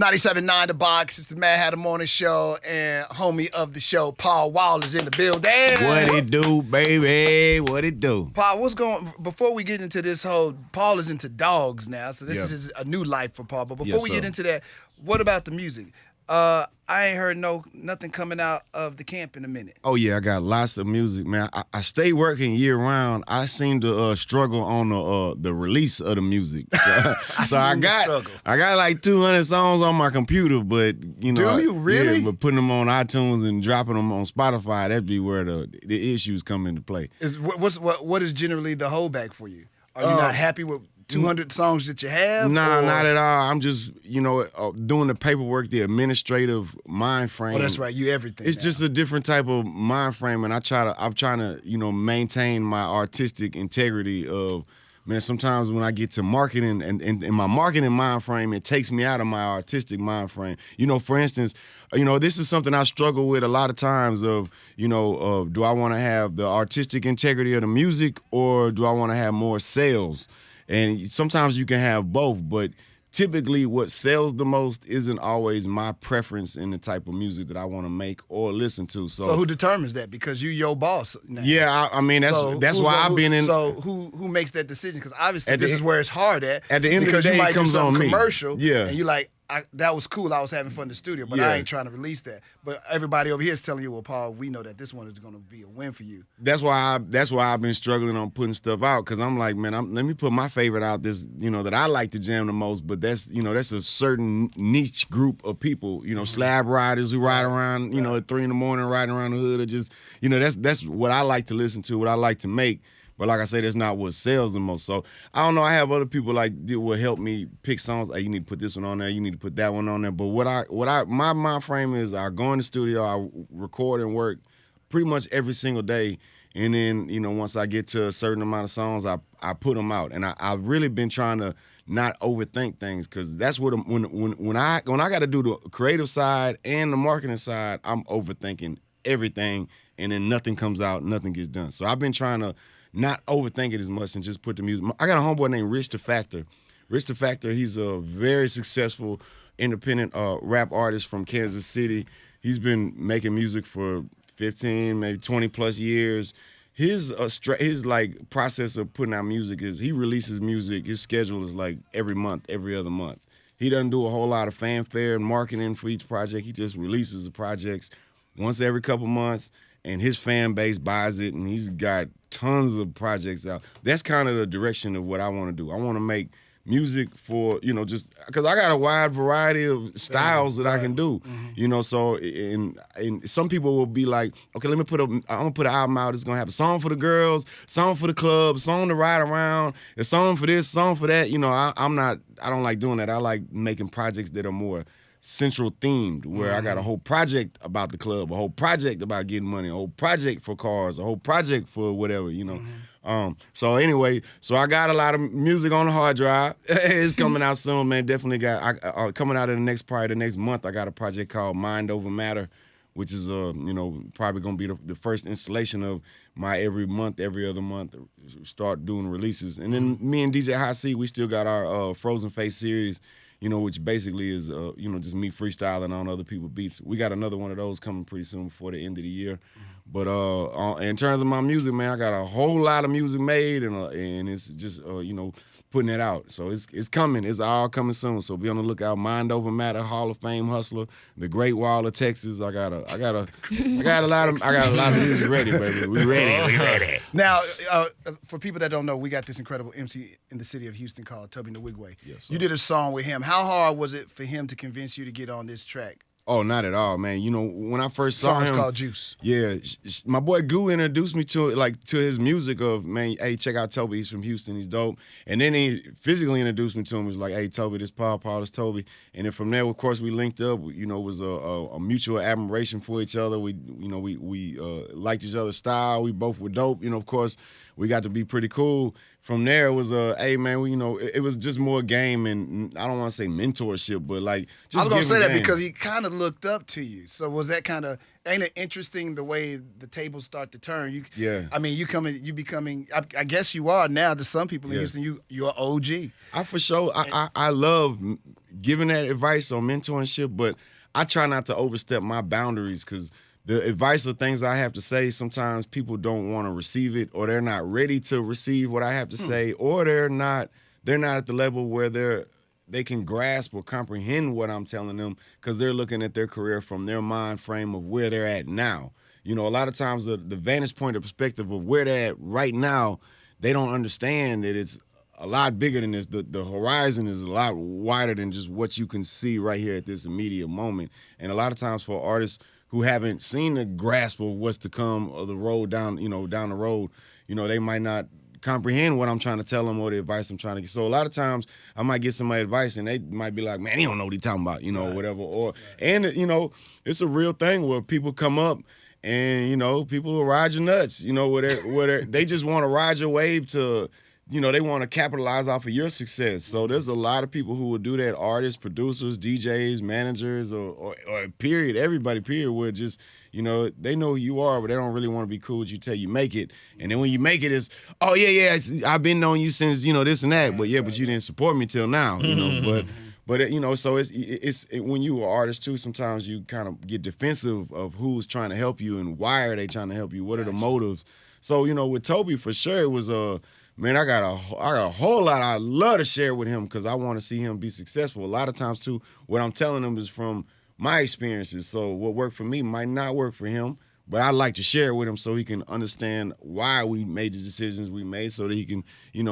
97.9 The Box. It's the Madd Hatta Morning Show, and homie of the show, Paul Wall, is in the building. What it do, baby? What it do? Paul, before we get into this whole, Paul is into dogs now, so this is a new life for Paul. But before we get into that, what about the music? I ain't heard nothing coming out of the camp in a minute. Oh yeah, I got lots of music, man. I stay working year round. I seem to struggle on the release of the music. So I got like 200 songs on my computer, but you know, do you really? Yeah, but putting them on iTunes and dropping them on Spotify, that'd be where the issues come into play. What is generally the holdback for you? Are you not happy with 200 songs that you have? Nah, not at all. I'm just, doing the paperwork, the administrative mind frame. Oh, that's right. You everything. It's now. just a different type of mind frame, and I'm trying to, maintain my artistic integrity of, man, sometimes when I get to marketing and in my marketing mind frame, it takes me out of my artistic mind frame. For instance, this is something I struggle with a lot of times of, do I want to have the artistic integrity of the music, or do I want to have more sales? And sometimes you can have both, but typically what sells the most isn't always my preference in the type of music that I want to make or listen to. So who determines that? Because you your boss now. Yeah, I mean, that's why I've been in. So who makes that decision? Because obviously this is where it's hard at. At the end of the day, it comes on me. Commercial, yeah, and you like, that was cool. I was having fun in the studio, but I ain't trying to release that. But everybody over here is telling you, well, Paul, we know that this one is going to be a win for you. That's why I've been struggling on putting stuff out, because I'm like, man, let me put my favorite out. This, that I like to jam the most. But that's a certain niche group of people. Slab riders who ride around, at 3 a.m. riding around the hood, or just, that's what I like to listen to, what I like to make. But like I say, that's not what sells the most. So I don't know. I have other people that will help me pick songs. Hey, you need to put this one on there. You need to put that one on there. But my mind frame is, I go in the studio, I record and work pretty much every single day. And then, once I get to a certain amount of songs, I put them out. And I've really been trying to not overthink things, because that's what when I got to do the creative side and the marketing side, I'm overthinking everything, and then nothing comes out, nothing gets done. So I've been trying to not overthink it as much and just put the music. I got a homeboy named Rich the Factor. Rich the Factor, he's a very successful independent rap artist from Kansas City. He's been making music for 15, maybe 20 plus years. His process of putting out music is, he releases music. His schedule is like every month, every other month. He doesn't do a whole lot of fanfare and marketing for each project. He just releases the projects once every couple months, and his fan base buys it, and he's got tons of projects out. That's kind of the direction of what I want to do. I want to make music for, just because I got a wide variety of styles that I can do. So and some people will be like, okay, I'm gonna put an album out. It's gonna have a song for the girls, song for the club, song to ride around, a song for this, song for that. I don't like doing that. I like making projects that are more central themed, where I got a whole project about the club, a whole project about getting money, a whole project for cars, a whole project for whatever, So anyway, I got a lot of music on the hard drive. It's coming out soon, man. Definitely got coming out in the next month. I got a project called Mind Over Matter, which is probably gonna be the first installation of my every other month start doing releases. And then me and DJ Hot C, we still got our Frozen Face series, which basically is, just me freestyling on other people's beats. We got another one of those coming pretty soon before the end of the year. But in terms of my music, man, I got a whole lot of music made, and it's just, putting it out. So it's coming. It's all coming soon. So be on the lookout. Mind Over Matter, Hall of Fame hustler, the Great Wall of Texas. I got a lot of music ready, baby. We ready. Now, for people that don't know, we got this incredible MC in the city of Houston called Toby Nwigwe. Yes, sir. You did a song with him. How hard was it for him to convince you to get on this track? Oh, not at all, man. When I first saw him, the song's called Juice. Yeah, my boy Goo introduced me to his music of, man, hey, check out Toby. He's from Houston. He's dope. And then he physically introduced me to him. He was like, hey, Toby, this Paul, this Toby. And then from there, of course, we linked up. It was a mutual admiration for each other. We liked each other's style. We both were dope. Of course, we got to be pretty cool. from there it was hey man, it was just more game, and I don't want to say mentorship, but like just I was gonna say that game. because he kind of looked up to you. So was that kind of ain't it interesting the way the tables start to turn? I mean, you becoming. I guess you are now to some people in Houston. You're OG. For sure. I love giving that advice on mentorship, but I try not to overstep my boundaries because the advice or things I have to say, sometimes people don't want to receive it, or they're not ready to receive what I have to say, or they're not at the level where they can grasp or comprehend what I'm telling them because they're looking at their career from their mind frame of where they're at now. A lot of times the vantage point or perspective of where they're at right now, they don't understand that it's a lot bigger than this. The horizon is a lot wider than just what you can see right here at this immediate moment. And a lot of times for artists who haven't seen the grasp of what's to come or the road down the road, they might not comprehend what I'm trying to tell them or the advice I'm trying to get. So a lot of times I might get somebody advice and they might be like, man, he don't know what he's talking about, or whatever. And it's a real thing where people come up and, people will ride your nuts, where they just want to ride your wave to, they want to capitalize off of your success. So there's a lot of people who will do that, artists, producers, DJs, managers, or period, everybody, period, where just, they know who you are, but they don't really want to be cool with you till you make it. And then when you make it, it's, oh, yeah, I've been knowing you since, this and that, but you didn't support me till now, But so it's when you are an artist too, sometimes you kind of get defensive of who's trying to help you and why are they trying to help you? What are the motives? So, with Toby, for sure, it was man, I got a whole lot I love to share with him because I want to see him be successful. A lot of times, too, what I'm telling him is from my experiences. So what worked for me might not work for him, but I like to share it with him so he can understand why we made the decisions we made so that he can,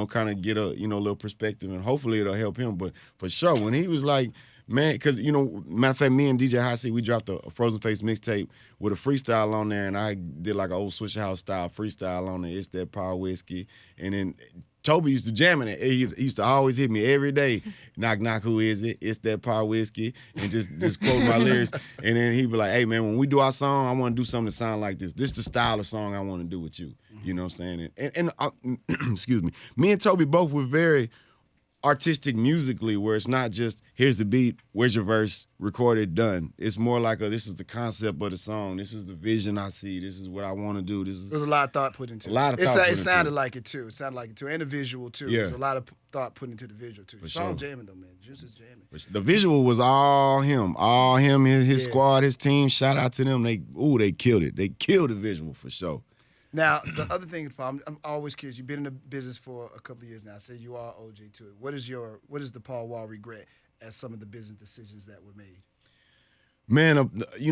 kind of get a, little perspective, and hopefully it'll help him. But for sure, when he was like, man, because, matter of fact, me and DJ Hot Seat, we dropped a Frozen Face mixtape with a freestyle on there, and I did like an old Swisher House style freestyle on it. It's that Power Whiskey. And then Toby used to jam in it. He used to always hit me every day. Knock, knock, who is it? It's that Power Whiskey. And just quote my lyrics. And then he'd be like, hey, man, when we do our song, I want to do something that sound like this. This is the style of song I want to do with you. You know what I'm saying? And excuse me. Me and Toby both were very artistic musically, where it's not just here's the beat, where's your verse, recorded, done. It's more like this is the concept of the song, this is the vision I see, this is what I want to do. There's a lot of thought put into it. It sounded like it too. It sounded like it too, and the visual too. There's a lot of thought put into the visual too. It's all jamming though, man. Juice is jamming. The visual was all him, his squad, his team. Shout out to them. They killed it. They killed the visual for sure. Now, the other thing, Paul, I'm always curious. You've been in the business for a couple of years now. I say you are OG to it. What is the Paul Wall regret as some of the business decisions that were made? Man,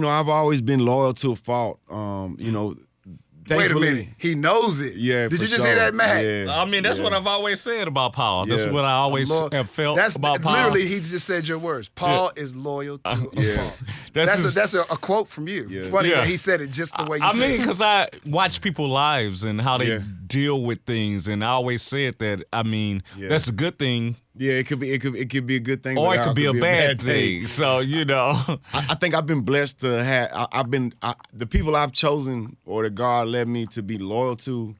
I've always been loyal to a fault. Wait a minute. He knows it. Yeah, Did you just say that, Matt? Yeah, I mean, that's what I've always said about Paul. That's what I always have felt about Paul. Literally, he just said your words. Paul is loyal to a fault. That's a quote from you. Yeah. Funny that he said it just the way you said it. I mean, because I watch people's lives and how they deal with things, and I always said that, I mean, that's a good thing. Yeah, it could be a good thing, or it could be a bad thing. So I think I've been blessed to have. The people I've chosen, or that God led me to be loyal to,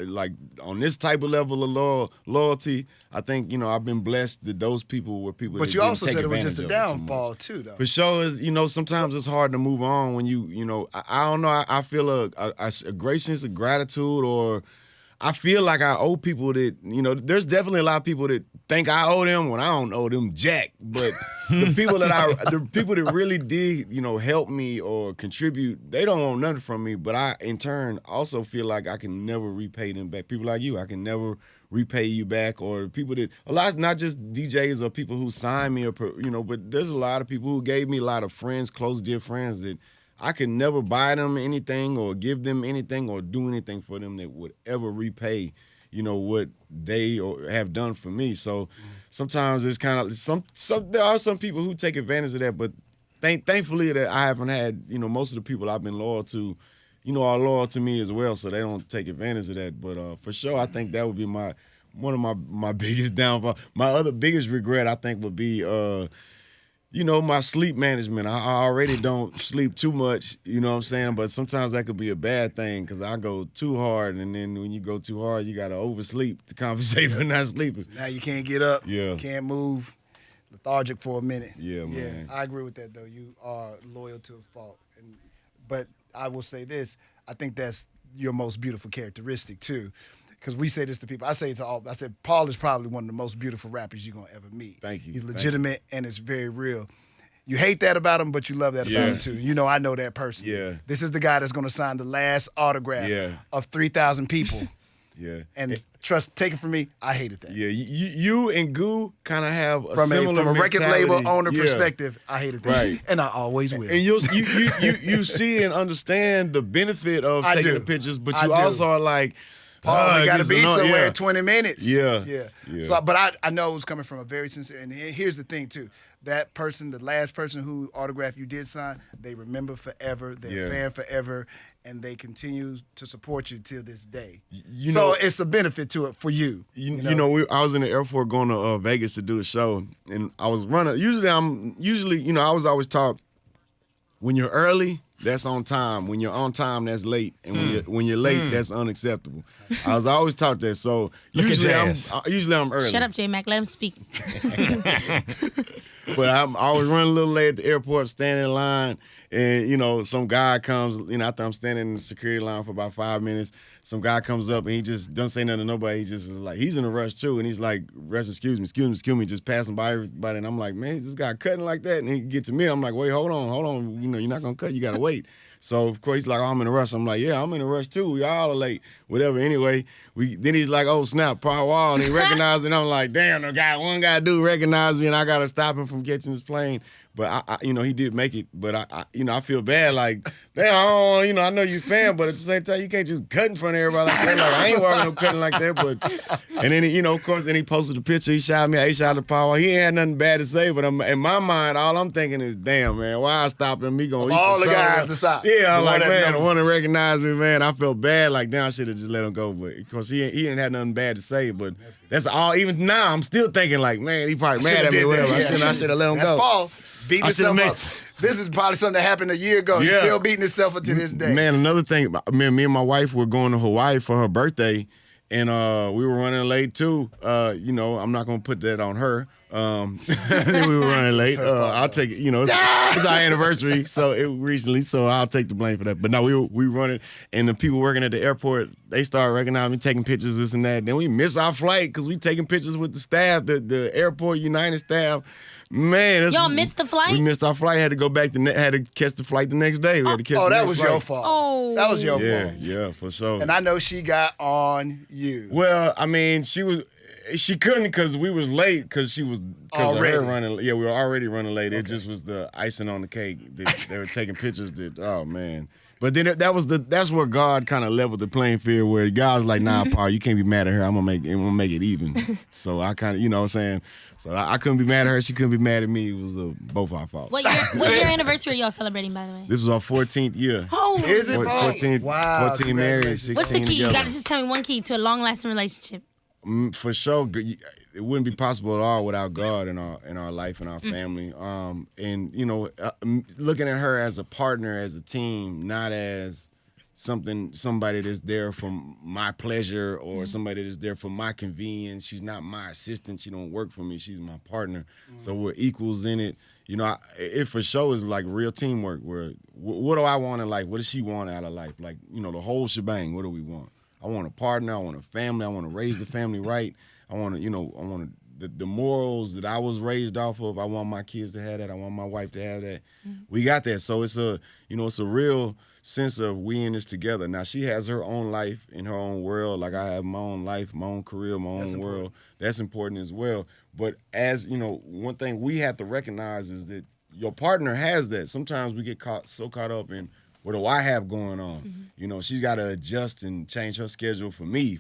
like on this type of level of loyalty. I think I've been blessed that those people were people. But that you also take said it was just a advantage downfall too, though. For sure, is sometimes it's hard to move on when I don't know. I feel a great sense of gratitude, or I feel like I owe people that, there's definitely a lot of people that think I owe them when I don't owe them jack. But the people that really did, help me or contribute, they don't want nothing from me. But I, in turn, also feel like I can never repay them back. People like you, I can never repay you back. Or people that, a lot, not just DJs or people who signed me, or but there's a lot of people who gave me a lot of friends, close, dear friends that I could never buy them anything or give them anything or do anything for them that would ever repay, what they have done for me. So sometimes it's kind of there are some people who take advantage of that, but thankfully that I haven't had, most of the people I've been loyal to, are loyal to me as well, so they don't take advantage of that. But for sure, I think that would be one of my biggest downfall. My other biggest regret, I think, would be my sleep management. I already don't sleep too much, you know what I'm saying? But sometimes that could be a bad thing because I go too hard, and then when you go too hard, you got to oversleep to compensate for not sleeping. Now you can't get up. Yeah. You can't move. Lethargic for a minute. Yeah, man. I agree with that, though. You are loyal to a fault. But I will say this. I think that's your most beautiful characteristic, too. Because we say this to people. I say it to all. I said, Paul is probably one of the most beautiful rappers you're going to ever meet. Thank you. He's legitimate, and it's very real. You hate that about him, but you love that about him, too. I know that person. Yeah. This is the guy that's going to sign the last autograph of 3,000 people. Yeah. And take it from me, I hated that. Yeah, you and Goo kind of have a from similar a record mentality. label owner perspective, I hated that. Right. And I always will. And you see and understand the benefit of taking the pictures, but you also are like, Paul, we got to be somewhere in 20 minutes. Yeah. So, but I know it was coming from a very sincere, and here's the thing, too. That person, the last person who autographed you did sign, they remember forever, they're a fan forever, and they continue to support you till this day. So it's a benefit to it for you. I was in the airport going to Vegas to do a show, and I was running. Usually, I was always taught, when you're early, that's on time. When you're on time, that's late. And when you're late, that's unacceptable. I was always taught that. So usually I'm early. Shut up, J-Mac. Let him speak. But I was running a little late at the airport, standing in line, and some guy comes. After I'm standing in the security line for about 5 minutes, some guy comes up and he just doesn't say nothing to nobody. He just is like, he's in a rush too, and he's like, excuse me, just passing by everybody. And I'm like, man, is this guy cutting like that? And he get to me, I'm like, wait, hold on, you're not gonna cut, you gotta wait. So of course he's like, oh, I'm in a rush. I'm like, yeah, I'm in a rush too. We all are late, whatever. Anyway, then he's like, oh snap, Paul Wall, and he recognized it. And I'm like, damn, one guy do recognize me, and I gotta stop him from catching his plane. But I he did make it. But I feel bad, like, damn, I know you fan, but at the same time, you can't just cut in front of everybody like that. Like, I ain't walking no cutting like that. But and then of course, then he posted the picture. He shouted me. He shouted Paul. He ain't had nothing bad to say, but in my mind, all I'm thinking is, damn, man, why I stop him? He gonna eat all the guys up. to stop. Yeah, I'm like, man, the one to recognize me, man. I felt bad. Like, damn, I should have just let him go. But of course, he didn't have nothing bad to say. But that's all. Even now, I'm still thinking like, man, he probably mad at me. Whatever. I should have let him go. That's Paul beating himself up. This is probably something that happened a year ago. He's still beating himself up to this day. Man, another thing, me and my wife were going to Hawaii for her birthday, and we were running late too. I'm not gonna put that on her. We were running late. I'll take it. It's our anniversary, so I'll take the blame for that. But no, we running, and the people working at the airport, they started recognizing me, taking pictures, this and that. Then we miss our flight because we taking pictures with the staff, the airport United staff. Man, y'all missed the flight? We missed our flight. Had to go back had to catch the flight the next day. We had to catch that was your fault. Oh, that was your fault. Yeah, for sure. And I know she got on you. Well, I mean, she couldn't because we was late because of her running. Yeah, we were already running late. Okay. It just was the icing on the cake. They were taking pictures. Oh man. But then that's where God kind of leveled the playing field, where God was like, nah, Paul, you can't be mad at her. I'm gonna make it even. So I kind of, what I'm saying. So I couldn't be mad at her. She couldn't be mad at me. It was both our fault. What year anniversary are y'all celebrating, by the way? This was our 14th year. Oh, is it? 14 married, 16 What's the key? together. You gotta just tell me one key to a long-lasting relationship. For sure, it wouldn't be possible at all without God in our life and our family. Looking at her as a partner, as a team, not as somebody that's there for my pleasure or somebody that's there for my convenience. She's not my assistant. She don't work for me. She's my partner. So we're equals in it. It for sure is like real teamwork. Where what do I want in life? What does she want out of life? Like, the whole shebang. What do we want? I want a partner. I want a family. I want to raise the family right. I want the morals that I was raised off of. I want my kids to have that. I want my wife to have that. We got that. So it's a real sense of we in this together. Now she has her own life in her own world. Like I have my own life, my own career, my own world. That's important as well. But as one thing we have to recognize is that your partner has that. Sometimes we get so caught up in, what do I have going on? She's got to adjust and change her schedule for me.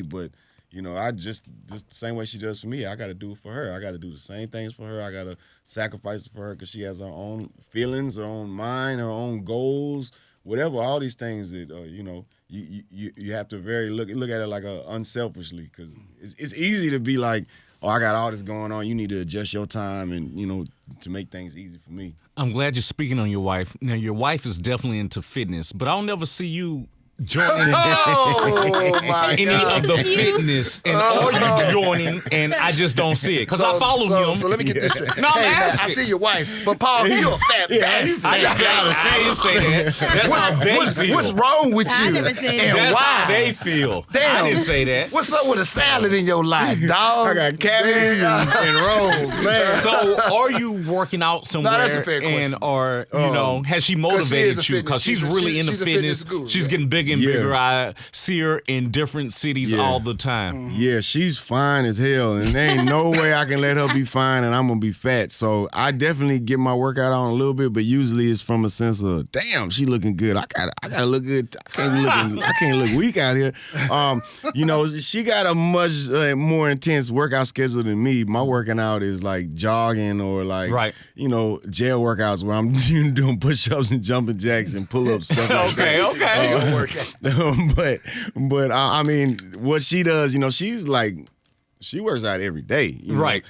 But, I just the same way she does for me, I got to do it for her. I got to do the same things for her. I got to sacrifice for her because she has her own feelings, her own mind, her own goals, whatever, all these things that, you have to look at it like unselfishly, because it's easy to be like, oh, I got all this going on. You need to adjust your time and, you know, to make things easy for me. I'm glad you're speaking on your wife. Now, your wife is definitely into fitness, but I'll never see you joining any of the fitness and all you joining, and I just don't see it because I follow him. So let me get this straight. No, I'm asking. I see your wife, but Paul, you a fat bastard. I didn't say that. That's how they feel. What's wrong with you? I never said and That's why? how they feel. Damn. I didn't say that. What's up with a salad in your life, dog? I got cavities and rolls, man. So, are you working out somewhere? that's a fair question. And or you know, has she motivated you? Because she's really into fitness. Guru, she's getting bigger and bigger. I see her in different cities all the time. Yeah, she's fine as hell, and there ain't no way I can let her be fine and I'm gonna be fat. So I definitely get my workout on a little bit, but usually it's from a sense of, damn, she looking good. I gotta look good. I can't look weak out here. You know, she got a much more intense workout schedule than me. My working out is like jogging or like you know, jail workouts where I'm doing push-ups and jumping jacks and pull-ups stuff like that. But I mean, what she does, you know, she's like, she works out every day. You know? Right.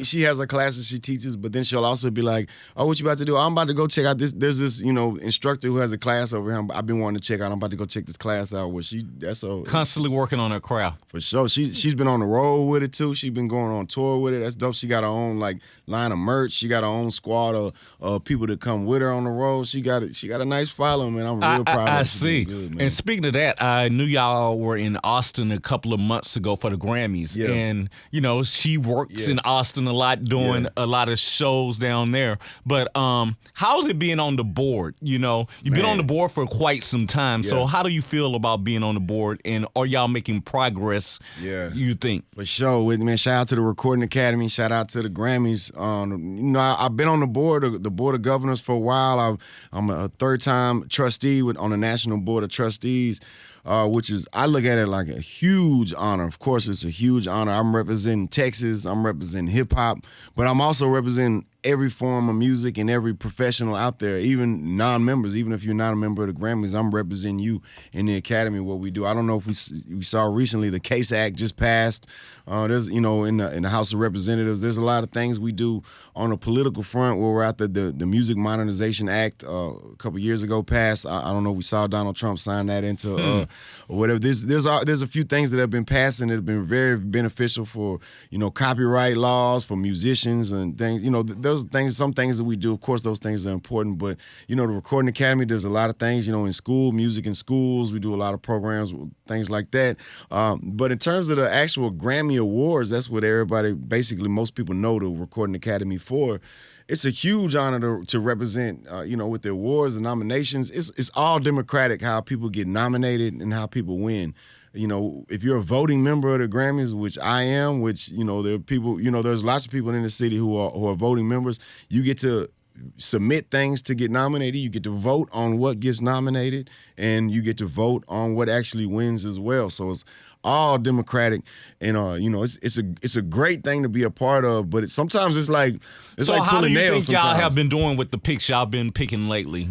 She has her classes she teaches, but then she'll also be like, oh, what you about to do? I'm about to go check out this. There's this, you know, instructor who has a class over here. I've been wanting to check out. I'm about to go check this class out. Where that's so constantly working on her craft. For sure. She's been on the road with it too. She's been going on tour with it. That's dope. She got her own like line of merch. She got her own squad of people that come with her on the road. She got a nice following, man. I'm real proud of her. I see. Good, and speaking of that, I knew y'all were in Austin a couple of months ago for the Grammys. Yeah. And you know, she works in Austin a lot, doing a lot of shows down there. But how's it being on the board? You know, you've been on the board for quite some time. So how do you feel about being on the board? And are y'all making progress, you think? For sure. Man, shout out to the Recording Academy. Shout out to the Grammys. You know, I've been on the board of governors for a while. I'm a third-time trustee on the National Board of Trustees. Which is, I look at it like a huge honor. Of course, it's a huge honor. I'm representing Texas. I'm representing hip-hop. But I'm also representing every form of music and every professional out there, even non-members. Even if you're not a member of the Grammys, I'm representing you in the Academy, what we do. I don't know if we saw recently the CASE Act just passed. There's, you know, in the House of Representatives, there's a lot of things we do on a political front where we're at the Music Modernization Act a couple years ago passed. I don't know if we saw Donald Trump sign that into or whatever. There's a few things that have been passed and that have been very beneficial for, you know, copyright laws, for musicians and things. You know, those things, some things that we do, of course, those things are important. But, you know, the Recording Academy does a lot of things, you know, in school, music in schools. We do a lot of programs, things like that. But in terms of the actual Grammy Awards, that's what everybody, basically most people know the Recording Academy for. It's a huge honor to represent, you know, with the awards and nominations. It's all democratic how people get nominated and how people win. You know, if you're a voting member of the Grammys, which I am, which, you know, there are people, you know, there's lots of people in the city who are voting members. You get to submit things to get nominated. You get to vote on what gets nominated, and you get to vote on what actually wins as well. So it's all democratic, and you know, it's a great thing to be a part of. But sometimes it's like so. How do you think sometimes. Y'all have been doing with the picks y'all been picking lately?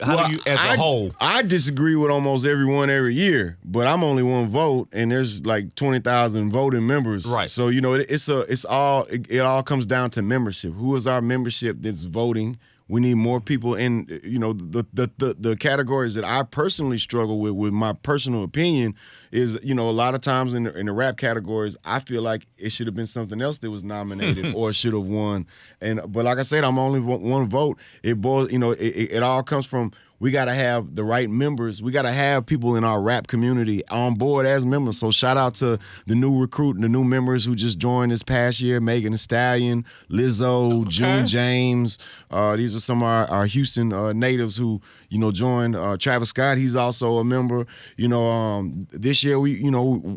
How do you, as a whole? I disagree with almost everyone every year, but I'm only one vote, and there's like 20,000 voting members. Right. So you know, it all comes down to membership. Who is our membership that's voting? We need more people in, you know, the categories that I personally struggle with my personal opinion is, you know, a lot of times in the rap categories, I feel like it should have been something else that was nominated or should have won. But like I said, I'm only one vote. It boils, you know, it all comes from, we got to have the right members. We got to have people in our rap community on board as members. So shout out to the new recruit and the new members who just joined this past year, Megan Thee Stallion, Lizzo, June James. These are some of our Houston natives who, you know, joined. Travis Scott, he's also a member. You know, this year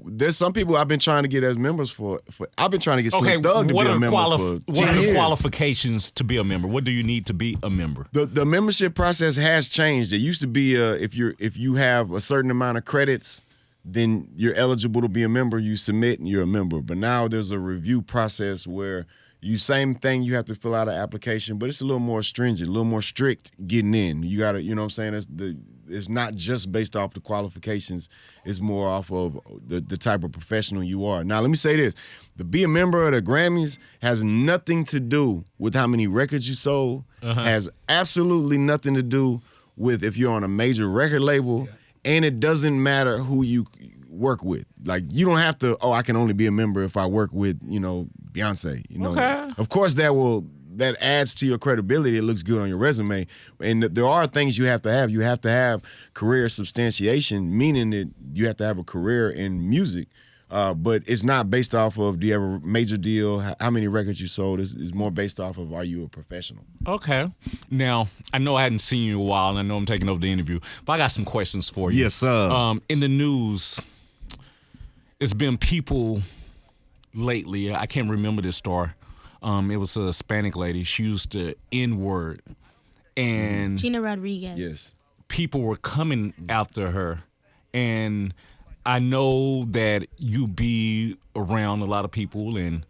there's some people I've been trying to get as members for I've been trying to get Slim Thug to be a member for 10 years. What are the qualifications to be a member? What do you need to be a member? The membership process has changed. It used to be if you have a certain amount of credits, then you're eligible to be a member. You submit and you're a member. But now there's a review process where same thing, you have to fill out an application, but it's a little more stringent, a little more strict getting in. You got to, you know what I'm saying? it's not just based off the qualifications. It's more off of the type of professional you are. Now, let me say this. To be a member of the Grammys has nothing to do with how many records you sold, has absolutely nothing to do with if you're on a major record label, and it doesn't matter who you work with. Like, you don't have to, I can only be a member if I work with, Beyonce. Of course that adds to your credibility. It looks good on your resume. And there are things you have to have. You have to have career substantiation, meaning that you have to have a career in music. But it's not based off of, do you have a major deal, how many records you sold. It's more based off of, are you a professional? Okay. Now, I know I hadn't seen you in a while, and I know I'm taking over the interview, but I got some questions for you. Yes, sir. In the news, it's been people lately, I can't remember this story. It was a Hispanic lady. She used the N-word. And Gina Rodriguez. Yes. People were coming after her. And I know that you be around a lot of people, and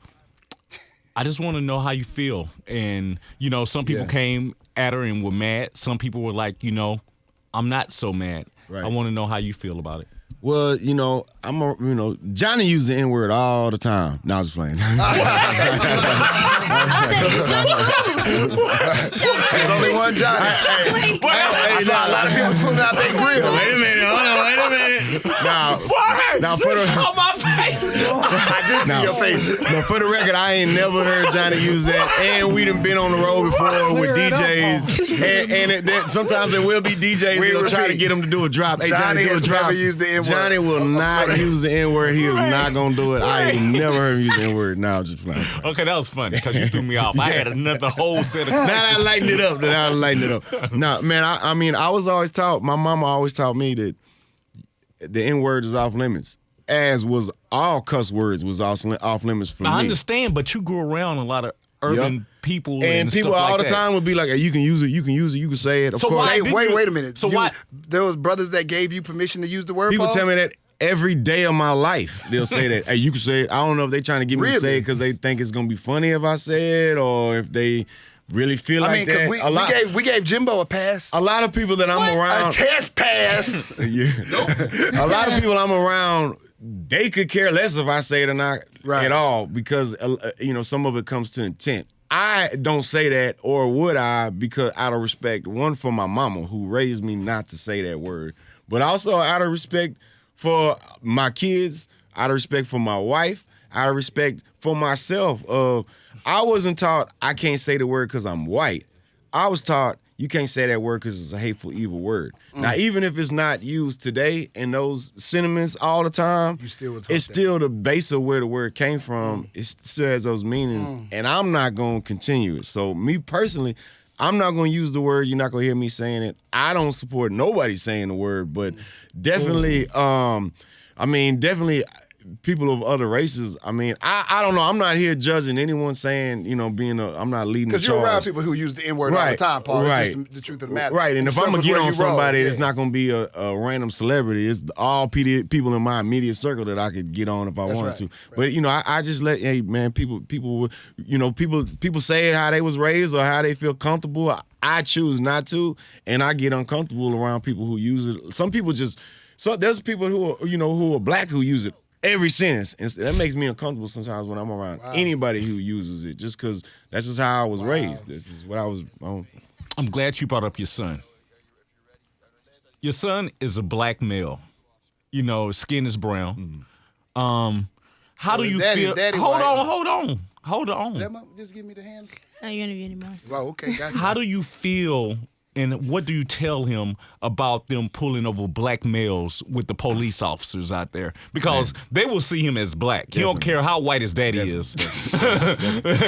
I just want to know how you feel. And, some people came at her and were mad. Some people were like, I'm not so mad. Right. I want to know how you feel about it. Well, Johnny used the N-word all the time. No, I was playing. I said, Johnny who? There's only one Johnny. I saw a lot of people pulling out their grill. Wait a minute. Hold on. Wait a minute. Now for the my face. I did see your face. Now, for the record, I ain't never heard Johnny use that. And we done been on the road before with DJs. And sometimes there will be DJs that'll try to get him to do a drop. Hey, Johnny, do a drop. Never used the N-word. Johnny will not use the N-word. He is not going to do it. I ain't never heard him use the N-word. Now I'm just playing. Okay, that was funny because you threw me off. I had another whole set of questions. Now I lightened it up. No, man, I was always taught, my mama always taught me that the N-word is off limits. As was all cuss words was off limits for me. I understand, but you grew around a lot of urban people and people stuff all like the time would be like, hey, you can use it, you can say it. Of course. Wait a minute. So why? There was brothers that gave you permission to use the word. People Paul? tell me that every day of my life. They'll say that. Hey, you can say it. I don't know if they trying to get me to say it because they think it's gonna be funny if I say it, or if they really feel like that. We gave Jimbo a pass. A lot of people that I'm around. A test pass. A lot of people I'm around, they could care less if I say it or not at all, because some of it comes to intent. I don't say that, or would I, because out of respect, one, for my mama who raised me not to say that word, but also out of respect for my kids, out of respect for my wife, out of respect for myself. I wasn't taught I can't say the word because I'm white. I was taught you can't say that word because it's a hateful, evil word. Now, even if it's not used today in those sentiments all the time, it's still the base of where the word came from. It still has those meanings, and I'm not going to continue it. So me personally, I'm not going to use the word. You're not going to hear me saying it. I don't support nobody saying the word, but definitely, definitely people of other races. I don't know. I'm not here judging anyone saying, I'm not leading the charge. Because you're around people who use the N-word all the time, Paul. Right. It's just the truth of the matter. Right, and if I'm going to get on somebody, it's not going to be a random celebrity. It's all people in my immediate circle that I could get on if I wanted to. Right. But, I just let, hey, man, people say it how they was raised or how they feel comfortable. I choose not to, and I get uncomfortable around people who use it. Some people there's people who are black who use it every sentence, and that makes me uncomfortable sometimes when I'm around anybody who uses it, just because that's just how I was raised. This is what I was. I'm glad you brought up your son. Your son is a black male. Skin is brown. How do you feel? Hold on. Just give me the hand. It's not your interview anymore. Well, okay, gotcha. How do you feel? And what do you tell him about them pulling over black males with the police officers out there? Because they will see him as black. Definitely. He don't care how white his daddy is.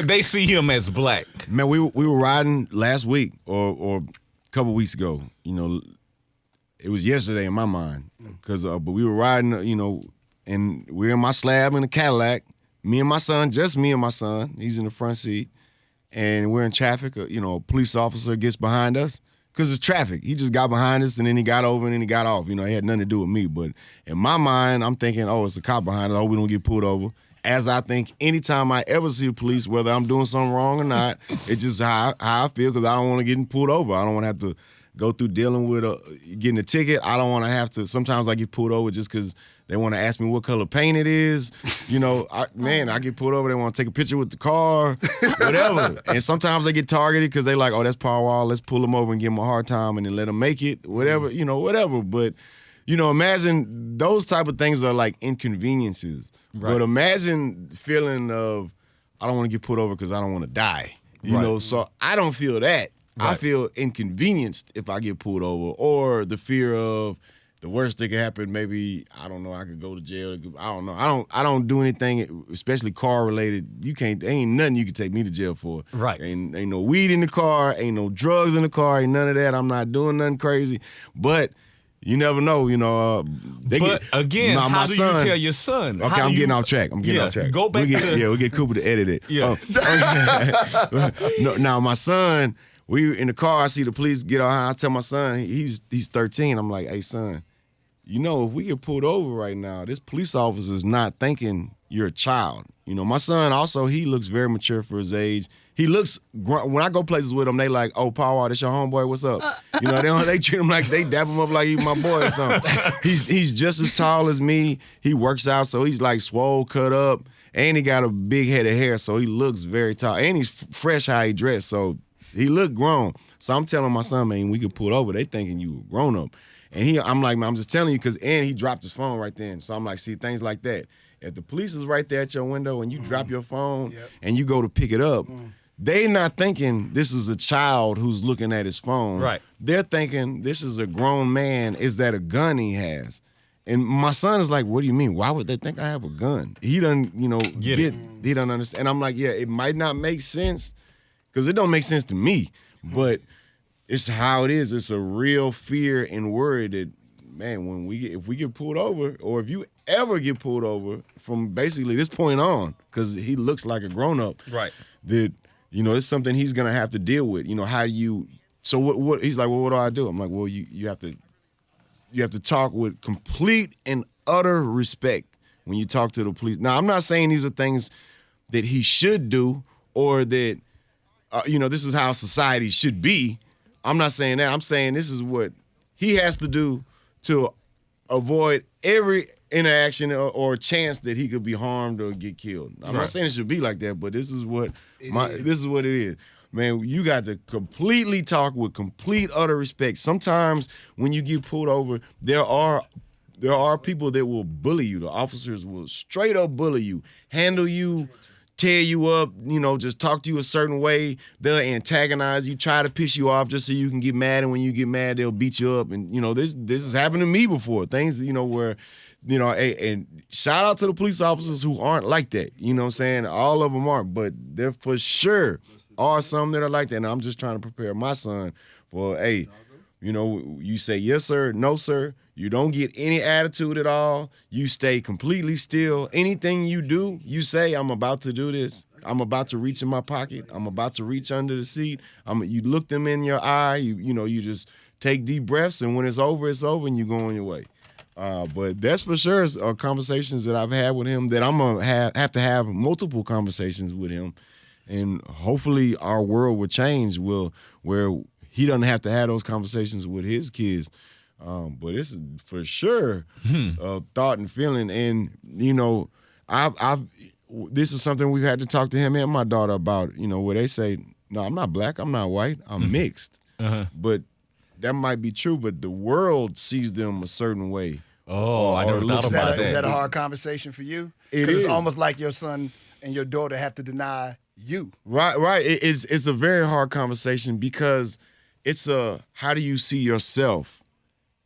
They see him as black. Man, we were riding last week or a couple weeks ago. It was yesterday in my mind. But we were riding, and we're in my slab in a Cadillac. Me and my son, just me and my son. He's in the front seat. And we're in traffic. A police officer gets behind us. Because it's traffic. He just got behind us, and then he got over, and then he got off. He had nothing to do with me. But in my mind, I'm thinking, it's a cop behind us. We don't get pulled over. As I think anytime I ever see a police, whether I'm doing something wrong or not, it's just how I feel, because I don't want to get pulled over. I don't want to have to go through dealing with getting a ticket. I don't want to have to. Sometimes I get pulled over just because they want to ask me what color paint it is. You know, I get pulled over. They want to take a picture with the car, whatever. And sometimes they get targeted because they like, oh, that's Paul Wall. Let's pull them over and give them a hard time and then let them make it, whatever, you know, whatever. But, you know, imagine those type of things are like inconveniences. Right. But imagine feeling of, I don't want to get pulled over because I don't want to die. You know, so I don't feel that. Right. I feel inconvenienced if I get pulled over, or the fear of the worst that could happen. Maybe, I don't know, I could go to jail. I don't know. I don't do anything, especially car related. There ain't nothing you can take me to jail for. Right. Ain't no weed in the car. Ain't no drugs in the car. Ain't none of that. I'm not doing nothing crazy. But you never know, you know. Again, how do you tell your son? Okay, I'm getting off track. Off track. Go back we'll get Cooper to edit it. Yeah. No, now, my son, we in the car, I see the police get on. I tell my son, he's 13. I'm like, hey, son, you know, if we get pulled over right now, this police officer is not thinking you're a child. You know, my son also, he looks very mature for his age. He looks, when I go places with him, they like, oh, Paul, this your homeboy, what's up? You know, they treat him like, they dap him up like he's my boy or something. He's just as tall as me. He works out, so he's like swole, cut up, and he got a big head of hair, so he looks very tall. And he's fresh how he dressed, so he looked grown. So I'm telling my son, man, we could pull over. They thinking you a grown up. And I'm like, man, I'm just telling you, and he dropped his phone right then. So I'm like, see, things like that. If the police is right there at your window and you drop your phone and you go to pick it up, they not thinking this is a child who's looking at his phone. Right. They're thinking this is a grown man. Is that a gun he has? And my son is like, what do you mean? Why would they think I have a gun? He doesn't, you know, he doesn't understand. And I'm like, yeah, it might not make sense because it don't make sense to me, but it's how it is. It's a real fear and worry that, man, if we get pulled over, or if you ever get pulled over from basically this point on, because he looks like a grown-up, right? That, you know, it's something he's gonna have to deal with. You know, how do you? So what? He's like, well, what do I do? I'm like, well, you have to talk with complete and utter respect when you talk to the police. Now, I'm not saying these are things that he should do, or that you know, this is how society should be. I'm not saying that. I'm saying this is what he has to do to avoid every interaction or chance that he could be harmed or get killed. I'm not saying it should be like that, but this is what it is. Man, you got to completely talk with complete utter respect. Sometimes when you get pulled over, there are people that will bully you. The officers will straight up bully you, handle you, tear you up, you know, just talk to you a certain way. They'll antagonize you, try to piss you off just so you can get mad, and when you get mad, they'll beat you up. And, you know, this has happened to me before. Things, you know, where, you know, and shout out to the police officers who aren't like that. You know what I'm saying? All of them aren't, but there for sure are some that are like that. And I'm just trying to prepare my son for, hey, you know, you say yes, sir, no, sir. You don't get any attitude at all. You stay completely still. Anything you do, you say, I'm about to do this. I'm about to reach in my pocket. I'm about to reach under the seat. You look them in your eye. You just take deep breaths, and when it's over, and you go on your way. But that's for sure conversations that I've had with him that I'm going to have to have multiple conversations with him. And hopefully our world will change where he doesn't have to have those conversations with his kids. But this is for sure thought and feeling. And, you know, this is something we've had to talk to him and my daughter about, you know, where they say, no, I'm not black, I'm not white, I'm mixed. But that might be true, but the world sees them a certain way. Oh, I never thought about that. Is that a hard conversation for you? Because it's almost like your son and your daughter have to deny you. Right. It's a very hard conversation because it's how do you see yourself?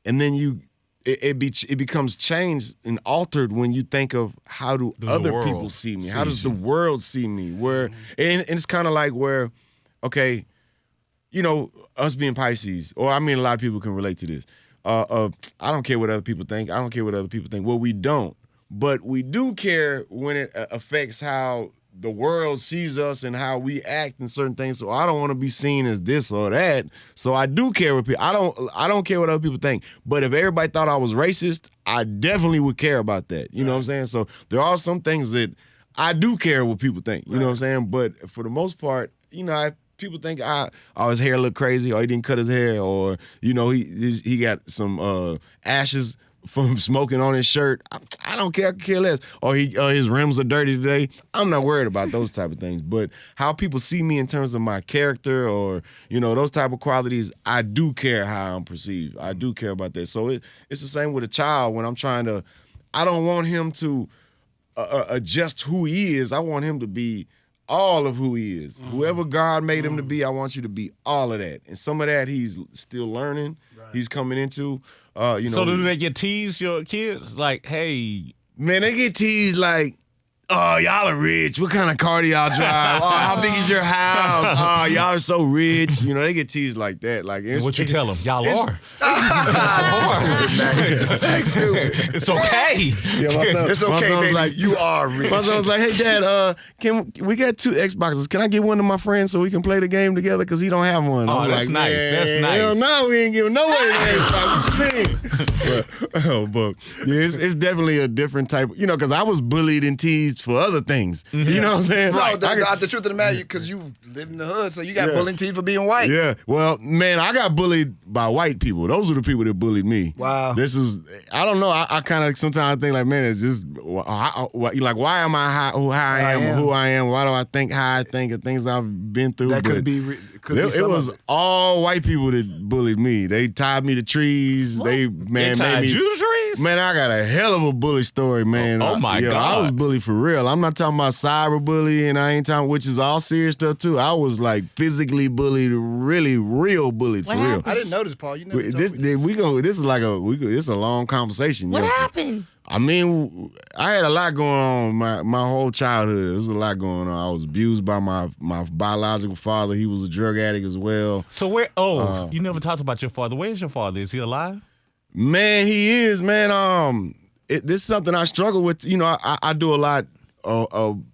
And then it becomes changed and altered when you think of how do other people see me? How does the world see me? And it's kind of like where, okay, you know, us being Pisces, or I mean, a lot of people can relate to this. I don't care what other people think. I don't care what other people think. Well, we don't. But we do care when it affects how the world sees us and how we act in certain things. So I don't want to be seen as this or that. So I do care what people. I don't care what other people think. But if everybody thought I was racist, I definitely would care about that. You know what I'm saying? So there are some things that I do care what people think. You know what I'm saying? But for the most part, you know, people think his hair look crazy, or he didn't cut his hair, or he got some ashes from smoking on his shirt. I don't care. I could care less. Or his rims are dirty today. I'm not worried about those type of things. But how people see me in terms of my character, or those type of qualities, I do care how I'm perceived. I do care about that. So it's the same with a child. When I'm trying to, I don't want him to adjust who he is. I want him to be all of who he is. Mm-hmm. Whoever God made him to be, I want you to be all of that. And some of that he's still learning. Right. He's coming into. So do they get teased, your kids? Like, hey. Man, they get teased like, oh, y'all are rich. What kind of car do y'all drive? Oh, how big is your house? Oh, y'all are so rich. They get teased like that. Like, what you tell them? Y'all are. Stupid. It's okay. Yeah, it's okay, baby. Like, you are rich. My son was like, hey, Dad, we got 2 Xboxes. Can I get one to my friend so we can play the game together? Because he don't have one. Oh, I'm that's like, nice. That's nice. Hell no, we ain't giving no one an Xbox. What you mean? but yeah, it's definitely a different type. Because I was bullied and teased for other things. Mm-hmm. You know what I'm saying? No, the truth of the matter, because you live in the hood, so you got bullying teased for being white. Yeah. Well, man, I got bullied by white people. Those are the people that bullied me. Wow. I don't know. I kind of sometimes think like, man, it's just, why am I how I am, or who I am? Why do I think how I think of things I've been through? That could be it was all white people that bullied me. They tied me to trees. What? They tied made me. You to trees? Man, I got a hell of a bully story, man. Oh my God. I was bullied for real. I'm not talking about cyberbullying. I ain't talking, which is all serious stuff too. I was like physically bullied, really real bullied for real. I didn't notice, Paul. You never told this me. This is a long conversation. What happened? I mean, I had a lot going on my whole childhood. There was a lot going on. I was abused by my biological father. He was a drug addict as well. So you never talked about your father. Where's your father? Is he alive? Man, he is, man. This is something I struggle with. I do a lot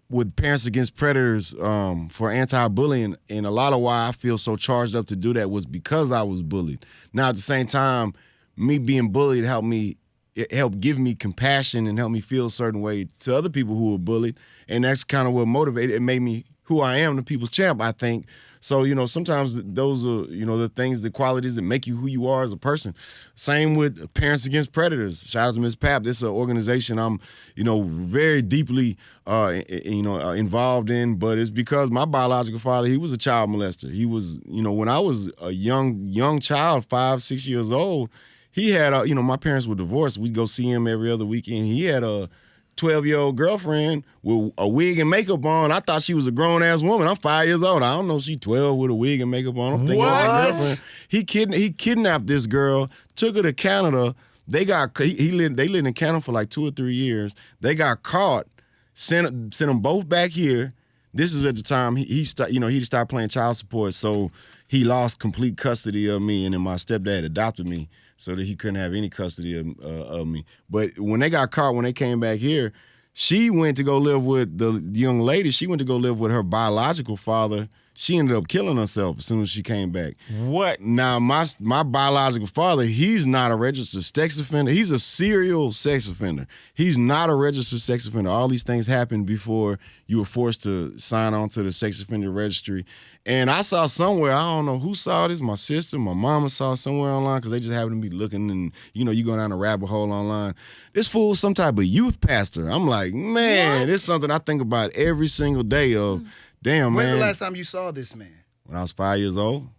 with Parents Against Predators for anti-bullying, and a lot of why I feel so charged up to do that was because I was bullied. Now, at the same time, me being bullied helped give me compassion and helped me feel a certain way to other people who were bullied, and that's kind of what motivated. It made me who I am, the people's champ, I think. So, sometimes those are, the things, the qualities that make you who you are as a person. Same with Parents Against Predators. Shout out to Ms. Papp. This is an organization I'm, very deeply, involved in, but it's because my biological father, he was a child molester. He was, when I was a young child, 5-6 years old, he had, my parents were divorced. We'd go see him every other weekend. He had a 12-year-old girlfriend with a wig and makeup on. I thought she was a grown-ass woman. I'm 5 years old. I don't know she's 12 with a wig and makeup on. I'm thinking that's a girlfriend. He kidnapped this girl, took her to Canada. They lived in Canada for like 2 or 3 years. They got caught, sent them both back here. This is at the time he stopped playing child support, so he lost complete custody of me, and then my stepdad adopted me so that he couldn't have any custody of me. But when they got caught, when they came back here, she went to go live with the young lady. She went to go live with her biological father. She ended up killing herself as soon as she came back. What? Now, my biological father, he's not a registered sex offender. He's a serial sex offender. He's not a registered sex offender. All these things happened before you were forced to sign on to the sex offender registry. And I saw somewhere, I don't know who saw this, my sister, my mama saw it somewhere online because they just happened to be looking and, you go down a rabbit hole online. This fool's some type of youth pastor. I'm like, man, it's something I think about every single day of, damn, When's man. the last time you saw this man? When I was 5 years old.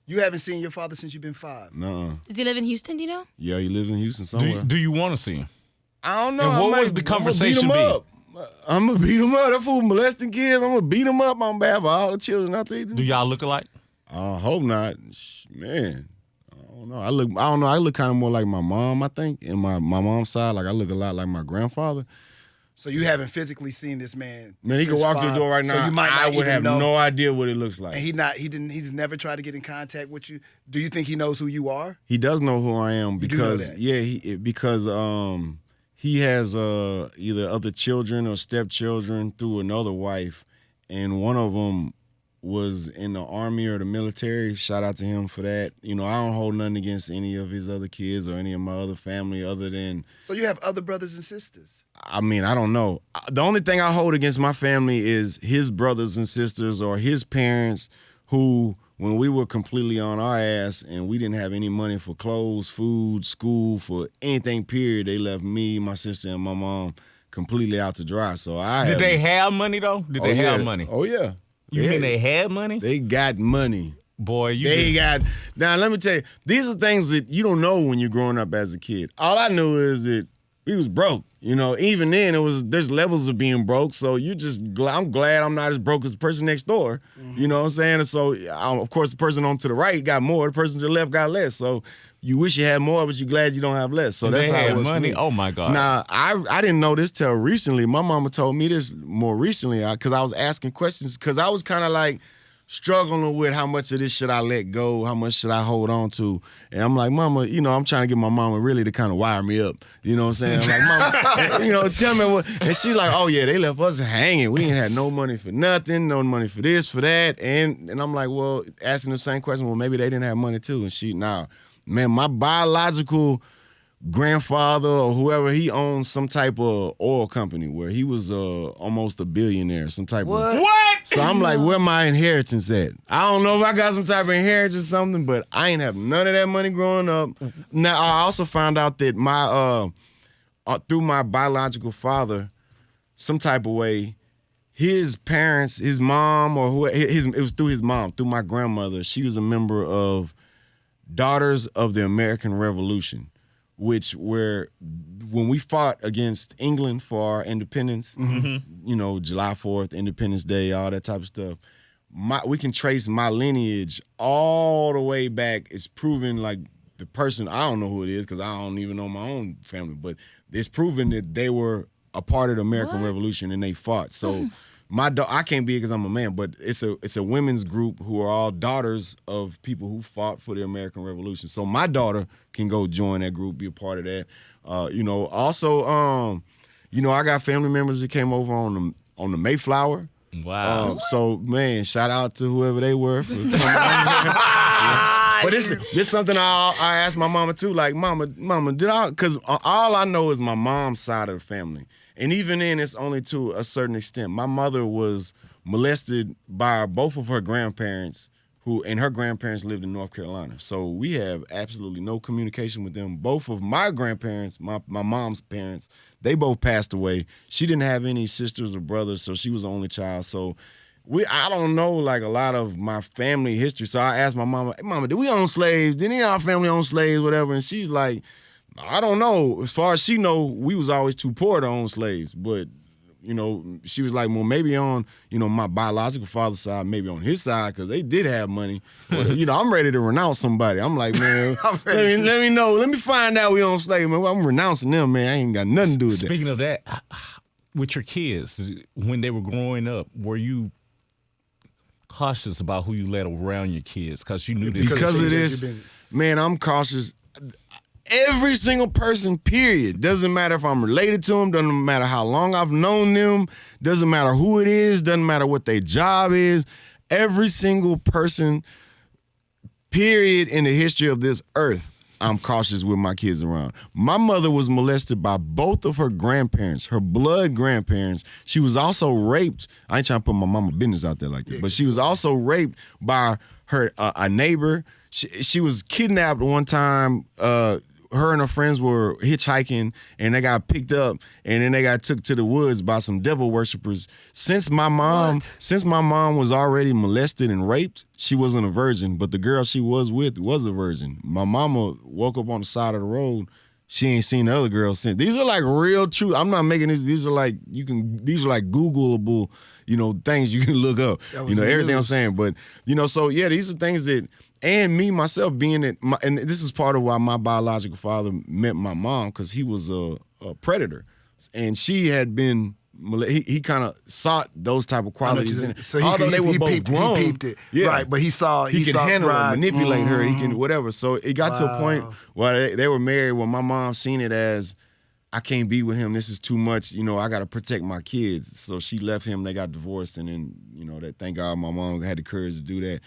You haven't seen your father since you've been 5? Nuh-uh. Does he live in Houston, do you know? Yeah, he lives in Houston somewhere. Do you want to see him? I don't know. And what was the conversation I'm going to beat him up. That fool molesting kids. I'm going to beat him up on behalf of all the children out there. Do y'all look alike? I hope not. Man, I don't know. I look kind of more like my mom, I think. And my mom's side, like I look a lot like my grandfather. So you haven't physically seen this man? Man, he could walk through the door right now. So you might not I would have no idea what it looks like. And he's never tried to get in contact with you. Do you think he knows who you are? He does know who I am because he has either other children or stepchildren through another wife, and one of them was in the Army or the military. Shout out to him for that. I don't hold nothing against any of his other kids or any of my other family other than... So you have other brothers and sisters? I mean, I don't know. The only thing I hold against my family is his brothers and sisters or his parents who, when we were completely on our ass and we didn't have any money for clothes, food, school, for anything, period, they left me, my sister, and my mom completely out to dry. So Did they have money, though? Did they have money? Oh, yeah. You mean they had money? They got money. Boy, Now, let me tell you, these are things that you don't know when you're growing up as a kid. All I knew is that we was broke. Even then, there's levels of being broke. So I'm glad I'm not as broke as the person next door. You know what I'm saying? And so, of course, the person on to the right got more. The person to the left got less. So you wish you had more, but you're glad you don't have less. So that's how it was money. For me. Oh my God. Now, I didn't know this till recently. My mama told me this more recently because I was asking questions because I was kind of like struggling with how much of this should I let go, how much should I hold on to. And I'm like, Mama, I'm trying to get my mama really to kind of wire me up. You know what I'm saying? I'm like, Mama, tell me what. And she's like, oh yeah, they left us hanging. We ain't had no money for nothing, no money for this, for that. And I'm like, well, asking the same question, well, maybe they didn't have money too. And man, my biological grandfather or whoever, he owned some type of oil company where he was almost a billionaire, some type of. What? So I'm like, where my inheritance at? I don't know if I got some type of inheritance or something, but I ain't have none of that money growing up. Now, I also found out that through my biological father, some type of way, his parents, his mom, it was through his mom, through my grandmother, she was a member of Daughters of the American Revolution, where when we fought against England for our independence, July 4th, Independence Day, all that type of stuff, we can trace my lineage all the way back. It's proven like the person, I don't know who it is because I don't even know my own family, but it's proven that they were a part of the American Revolution and they fought. So I can't be it because I'm a man, but it's a women's group who are all daughters of people who fought for the American Revolution. So my daughter can go join that group, be a part of that. Also, I got family members that came over on the Mayflower. Wow. So man, shout out to whoever they were for coming over. But this something I asked my mama too. Like, mama, because all I know is my mom's side of the family. And even then, it's only to a certain extent. My mother was molested by both of her grandparents, and her grandparents lived in North Carolina. So we have absolutely no communication with them. Both of my grandparents, my mom's parents, they both passed away. She didn't have any sisters or brothers, so she was the only child. So I don't know like a lot of my family history. So I asked my mama, hey, Mama, did we own slaves? Did any of our family own slaves, whatever? And she's like, I don't know. As far as she know, we was always too poor to own slaves. But, she was like, well, maybe on, my biological father's side, maybe on his side, because they did have money. But, I'm ready to renounce somebody. I'm like, man, let me know. Let me find out we own slaves, man. I'm renouncing them, man. I ain't got nothing to do with that. Speaking of that, with your kids, when they were growing up, were you cautious about who you let around your kids? Because you knew this. Because of this, man, I'm cautious. Every single person, period. Doesn't matter if I'm related to them, doesn't matter how long I've known them, doesn't matter who it is, doesn't matter what their job is. Every single person, period, in the history of this earth, I'm cautious with my kids around. My mother was molested by both of her grandparents, her blood grandparents. She was also raped. I ain't trying to put my mama business out there like that, but she was also raped by a neighbor. She was kidnapped one time. Her and her friends were hitchhiking, and they got picked up, and then they got took to the woods by some devil worshippers. Since my mom was already molested and raped, she wasn't a virgin, but the girl she was with was a virgin. My mama woke up on the side of the road. She ain't seen the other girl since. These are like real true. I'm not making these. These are like Googleable, things you can look up. Everything I'm saying. But so yeah, these are things that. And me, myself, being and this is part of why my biological father met my mom, because he was a predator. And she had been, he kind of sought those type of qualities in it. So although they were both grown. He peeped it. Yeah. Right, but he could handle her, manipulate her, he can whatever. So it got to a point where they were married where my mom seen it as, I can't be with him. This is too much. I got to protect my kids. So she left him. They got divorced. And then, thank God my mom had the courage to do that.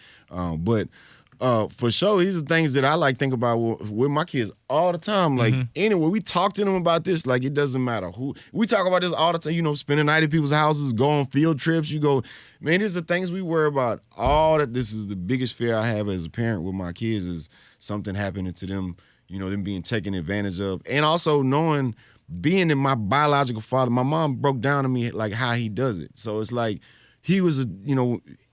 But For sure, these are things that I like think about with my kids all the time. Like anyway, we talk to them about this. Like it doesn't matter who we talk about this all the time. You know, spend the night at people's houses, go on field trips. You go, man. These are things we worry about. All that. This is the biggest fear I have as a parent with my kids is something happening to them. You know, them being taken advantage of, and also knowing being in my biological father. My mom broke down to me like how he does it. So it's like he was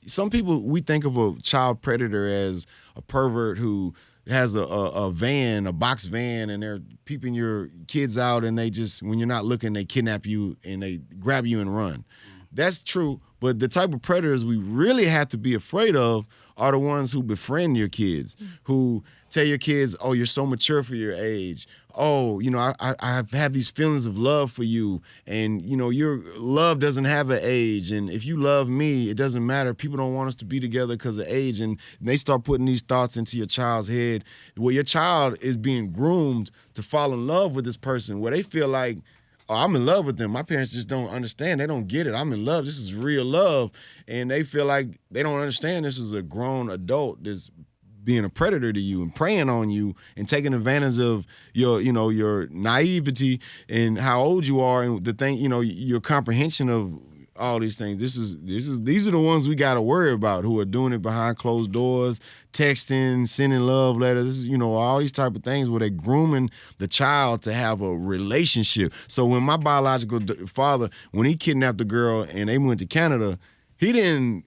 some people, we think of a child predator as a pervert who has a van, a box van, and they're peeping your kids out, and they just, when you're not looking, they kidnap you and they grab you and run. That's true, but the type of predators we really have to be afraid of are the ones who befriend your kids, who tell your kids, oh, you're so mature for your age. Oh, you know, I have these feelings of love for you, and, you know, your love doesn't have an age, and if you love me, it doesn't matter. People don't want us to be together because of age, and they start putting these thoughts into your child's head where your child is being groomed to fall in love with this person, where they feel like, oh, I'm in love with them. My parents just don't understand. They don't get it. I'm in love. This is real love, and they feel like they don't understand this is a grown adult that's being a predator to you and preying on you and taking advantage of your naivety and how old you are and the thing, your comprehension of all these things. These are the ones we got to worry about, who are doing it behind closed doors, texting, sending love letters. This is, all these type of things where they're grooming the child to have a relationship. So when my biological father, when he kidnapped the girl and they went to Canada, he didn't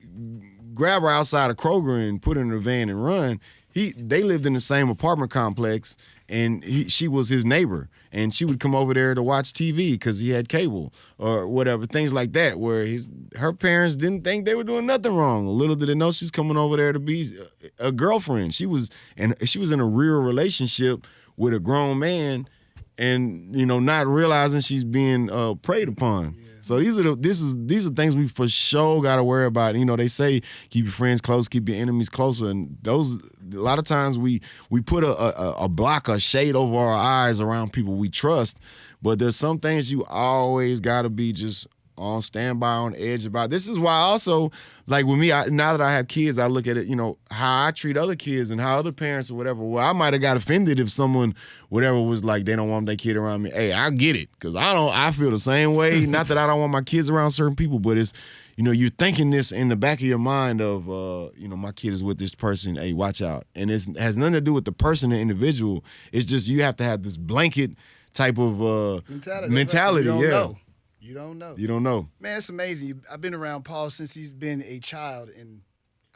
grab her outside of Kroger and put her in a van and run. They lived in the same apartment complex, and she was his neighbor, and she would come over there to watch TV because he had cable or whatever, things like that, where her parents didn't think they were doing nothing wrong. Little did they know she's coming over there to be a girlfriend. She was in a real relationship with a grown man, and not realizing she's being preyed upon. So these are things we for sure got to worry about. They say keep your friends close, keep your enemies closer, and those, a lot of times we put a block, a shade over our eyes around people we trust. But there's some things you always got to be just on standby, on edge about. This is why also, like with me, now that I have kids, I look at it, how I treat other kids and how other parents or whatever. Well, I might have got offended if someone, whatever, was like, they don't want their kid around me. Hey, I get it, because I feel the same way. Not that I don't want my kids around certain people, but it's, you're thinking this in the back of your mind of, my kid is with this person. Hey, watch out. And it has nothing to do with the person, the individual. It's just you have to have this blanket type of mentality. You don't know. You don't know. Man, it's amazing. I've been around Paul since he's been a child, and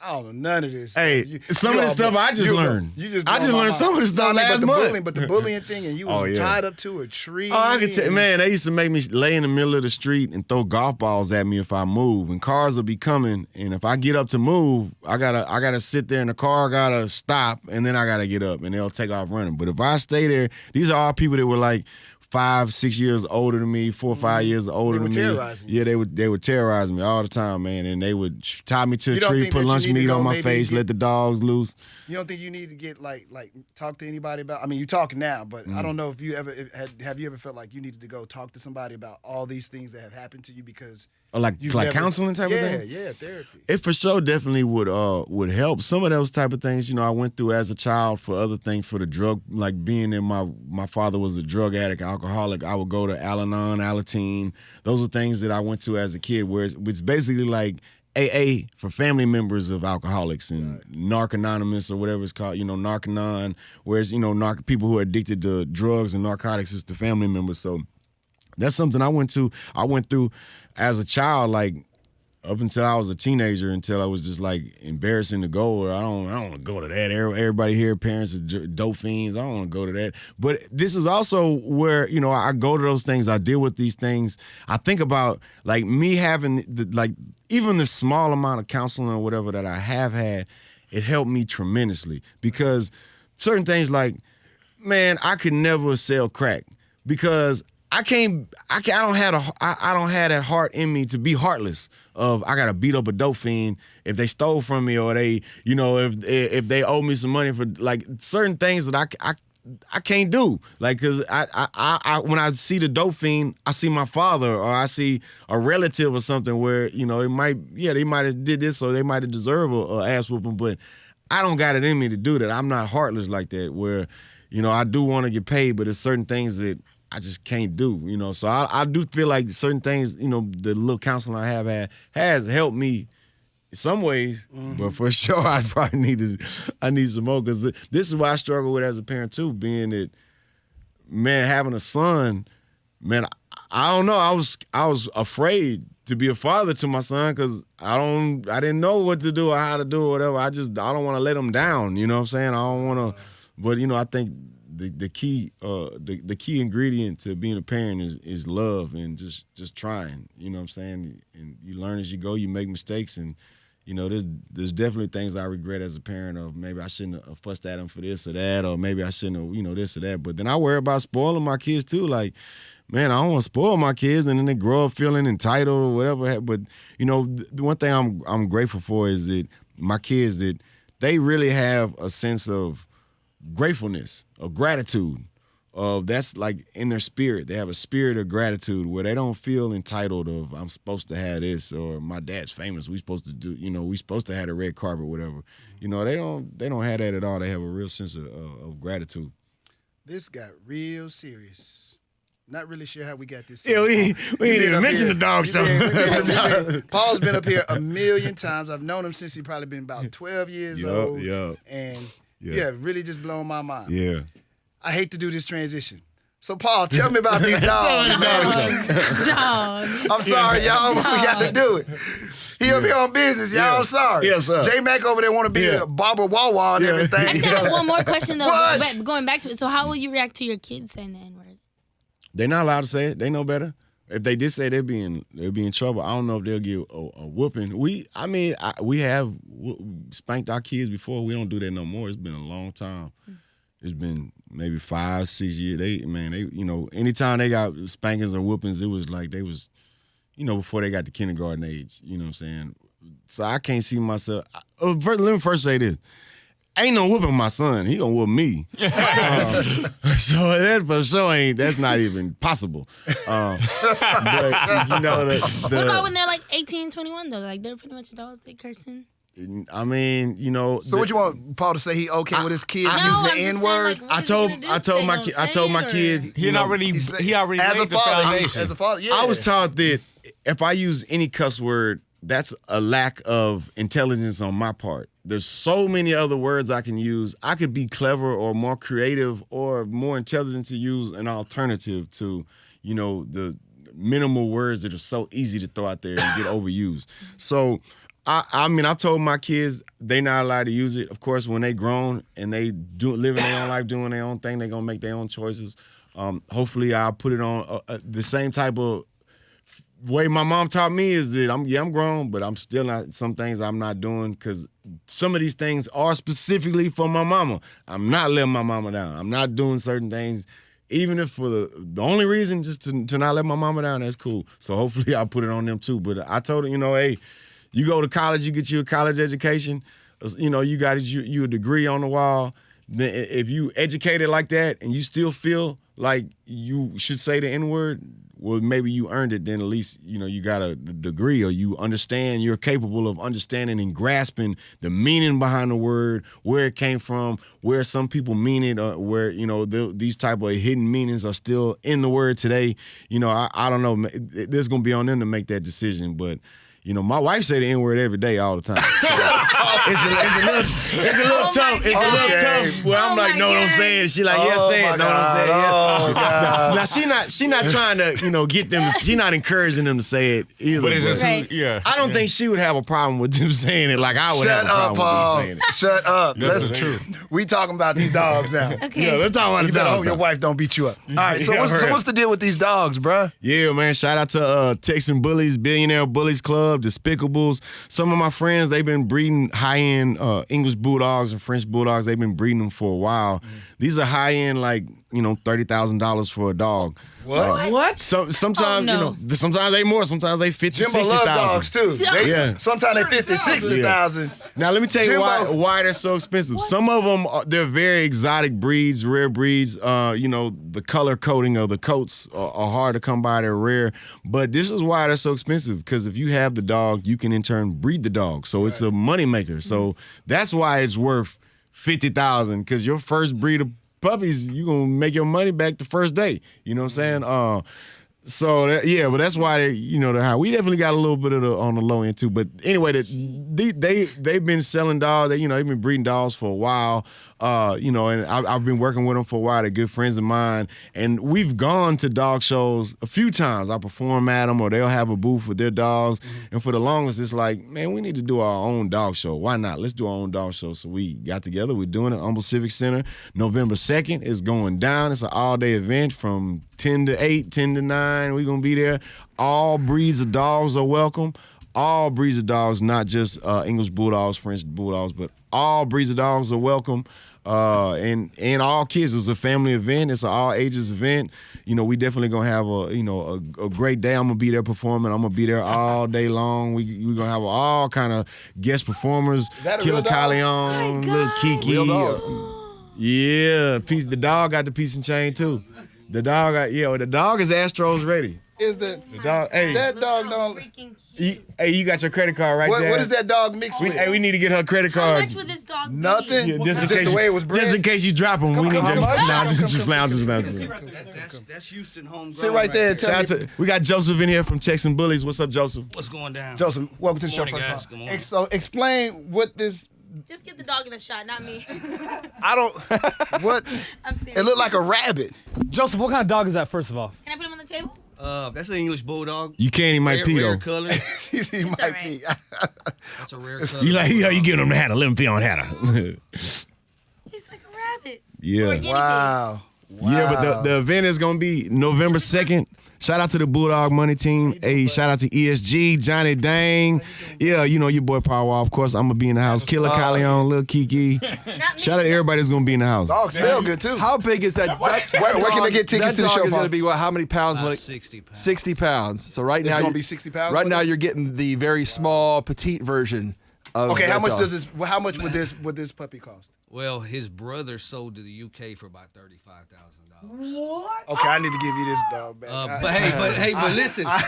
I don't know none of this. Hey, some of the stuff I just learned. I just learned some of the stuff last month. But the bullying thing, and you was tied up to a tree. Oh, I could tell, man, they used to make me lay in the middle of the street and throw golf balls at me if I move. And cars will be coming, and if I get up to move, I gotta sit there in the car, gotta stop, and then I gotta get up, and they'll take off running. But if I stay there, these are all people that were like 5, 6 years older than me, 4 or 5 years older than me. Terrorizing you. Yeah, they would terrorize me all the time, man. And they would tie me to a tree, put lunch meat on my face, let the dogs loose. You don't think you need to get like talk to anybody about? I mean, you talk now, but I don't know if you ever have you ever felt like you needed to go talk to somebody about all these things that have happened to you because like counseling type of thing? Yeah, therapy. It for sure definitely would help. Some of those type of things, I went through as a child for other things, for the drug, like being in my father was a drug addict, alcoholic. I would go to Al-Anon, Alateen. Those are things that I went to as a kid, where it's basically like AA for family members of alcoholics, and Narc Anonymous or whatever it's called, Narcanon, whereas, people who are addicted to drugs and narcotics is the family members. So that's something I went through as a child, like up until I was a teenager, until I was just like embarrassing to go, or I don't want to go to that. Everybody here, parents are dope fiends. I don't want to go to that. But this is also where, I go to those things. I deal with these things. I think about like me having even the small amount of counseling or whatever that I have had, it helped me tremendously, because certain things like, man, I could never sell crack because I don't have that heart in me to be heartless. I gotta beat up a dope fiend if they stole from me, or they, if they owe me some money for like certain things that I can't do. Like, cause I when I see the dope fiend, I see my father, or I see a relative or something where, they might have did this, or they might have deserved a ass whooping, but I don't got it in me to do that. I'm not heartless like that where, you know, I do want to get paid, but there's certain things that I just can't do, you know. So I do feel like certain things, you know, the little counseling I have had has helped me in some ways, but for sure I probably need some more because this is what I struggle with as a parent too, being that, man, having a son, man, I don't know. I was afraid to be a father to my son because I didn't know what to do or how to do or whatever. I don't want to let him down. You know what I'm saying? I don't want to, but you know, I think the key ingredient to being a parent is love and just trying. You know what I'm saying? And you learn as you go. You make mistakes, and you know, there's definitely things I regret as a parent of maybe I shouldn't have fussed at him for this or that, or maybe I shouldn't have, you know, this or that. But then I worry about spoiling my kids too. Like, man, I don't want to spoil my kids, and then they grow up feeling entitled or whatever. But you know, the one thing I'm grateful for is that my kids, that they really have a sense of gratefulness, of gratitude. That's like in their spirit. They have a spirit of gratitude where they don't feel entitled of I'm supposed to have this or my dad's famous. We supposed to do, you know, we supposed to have a red carpet, whatever. You know, they don't have that at all. They have a real sense of gratitude. This got real serious. Not really sure how we got this. Yeah, we ain't even mentioned the dog show. Paul's been up here a million times. I've known him since he probably been about 12 years old. And really just blown my mind. Yeah. I hate to do this transition. So, Paul, tell me about these dogs, man. Dog. I'm sorry, y'all. We got to do it. He up here on business, y'all. I'm sorry. Yes, sir. J Mac over there want to be a Barbara Wawa and everything. I just have one more question, though. What? Going back to it. So how will you react to your kids saying the N-word? They're not allowed to say it. They know better. If they did say they'd be in trouble. I don't know if they'll get a whooping. We have spanked our kids before. We don't do that no more. It's been a long time. It's been maybe 5, 6 years. They, you know, anytime they got spankings or whoopings, it was like they was, you know, before they got to kindergarten age. You know what I'm saying? So I can't see myself. Let me first say this. Ain't no whooping my son. He gonna whoop me. So that for sure that's not even possible. But you know What about when they're like 18, 21 though? Like they're pretty much adults. They cursing. I mean, you know. So what you want Paul to say? He okay with his kids using the N-word? I told my kids. He already as laid a the father, foundation. as a father, yeah. I was taught that if I use any cuss word, that's a lack of intelligence on my part. There's so many other words I can use. I could be clever or more creative or more intelligent to use an alternative to, you know, the minimal words that are so easy to throw out there and get overused. So, I mean, I told my kids they're not allowed to use it. Of course, when they grown and they living their own life, doing their own thing, they're going to make their own choices. Hopefully, I'll put it on the same type of way my mom taught me is that I'm grown, but I'm still not, some things I'm not doing because some of these things are specifically for my mama. I'm not letting my mama down. I'm not doing certain things, even if for the only reason just to not let my mama down, that's cool. So hopefully I'll put it on them too. But I told her, you know, hey, you go to college, you get you a college education, you know, you got you a degree on the wall. Then if you educated like that and you still feel like you should say the N-word, well, maybe you earned it, then at least, you know, you got a degree or you understand, you're capable of understanding and grasping the meaning behind the word, where it came from, where some people mean it, or where, you know, these type of hidden meanings are still in the word today. You know, I don't know. There's going to be on them to make that decision, but you know, my wife say the N-word every day, all the time. It's a little tough. It's a little tough. Well, I'm like, know what I'm saying? She like, yeah, say it. Know what I'm saying? Oh, God. Now she not trying to, you know, get them. She not encouraging them to say it either. But it's just, Right. yeah. I don't think she would have a problem with them saying it like I would have a problem with them saying it. Shut up. That's the truth. We talking about these dogs now. Okay. Yeah, let's talk about You the better dogs. hope your though. wife don't beat you up. All right, so Yeah, what's the deal with these dogs, bruh? Yeah, man. Shout out to Texan Bullies, Billionaire Bullies Club, Despicables. Some of my friends, they've been breeding high-end English Bulldogs and French Bulldogs. They've been breeding them for a while. These are high-end, like, $30,000 for a dog. What? Sometimes sometimes they more, sometimes they 50, Jimbo 60,000. love dogs too. Sometimes they 50, 60,000. Now let me tell you why they're so expensive. Some of them they're very exotic breeds, rare breeds. The color coding of the coats are hard to come by. They're rare, but this is why they're so expensive. Because if you have the dog, you can in turn breed the dog. So it's a money maker. So that's why it's worth $50,000. Because your first breed of puppies, you gonna make your money back the first day. You know what I'm saying? But that's why they're high. We definitely got a little bit of on the low end too. But anyway, they've been selling dogs. They've been breeding dogs for a while. And I've been working with them for a while. They're good friends of mine, and we've gone to dog shows a few times. I perform at them, or they'll have a booth with their dogs. And for the longest, it's like, man, we need to do our own dog show. Why not? Let's do our own dog show. So we got together. We're doing it at Humble Civic Center. November 2nd is going down. It's an all-day event from 10 to 8, 10 to 9. We're going to be there. All breeds of dogs are welcome. All breeds of dogs, not just English Bulldogs, French Bulldogs, but all breeds of dogs are welcome. And all kids. It's a family event. It's an all ages event. We definitely gonna have a great day. I'm gonna be there performing. I'm gonna be there all day long. We're gonna have all kind of guest performers. Killer Calion, little Kiki. Yeah, the dog got the piece and chain too. The dog is Astros ready. Is the dog? Hey, that dog don't. Hey, you got your credit card right there. What is that dog mixed with? Hey, we need to get her credit card. How much would this dog be? Nothing. Yeah, just in case you drop them, we need your. Just lounge. That's Houston homegrown. Sit right there and tell me. We got Joseph in here from Texan Bullies. What's up, Joseph? What's going down? Joseph, welcome to the show. Morning, guys. Good morning. So explain what this. Just get the dog in the shot, not me. I don't. What? I'm serious. It looked like a rabbit. Joseph, what kind of dog is that, first of all? Can I put him on the table? That's an English Bulldog. You can't. He might pee Rare though. color. He might alright. be. That's a rare color. You giving him the Hatta? Let him pee on Hatta. He's like a rabbit. Yeah. Or a guinea pig. Wow. Yeah, but the event is gonna be November 2nd. Shout out to the Bulldog Money Team. Hey, shout out to ESG, Johnny Dang. Yeah, your boy Powerwall. Of course, I'm gonna be in the house. Killer Calion, Lil Kiki. Not me. Shout out to everybody that's gonna be in the house. Dogs smell good too. How big is that? Where can they get tickets to the show, That dog is Paul? going to be what? How many pounds? 60 pounds. 60 pounds. So right It's now, gonna be 60 pounds. right now you're getting the very small, petite version of. Okay, that how much dog. does this? How much would this puppy cost? Well, his brother sold to the UK for about $35,000. Okay, I need to give you this dog back. But listen. I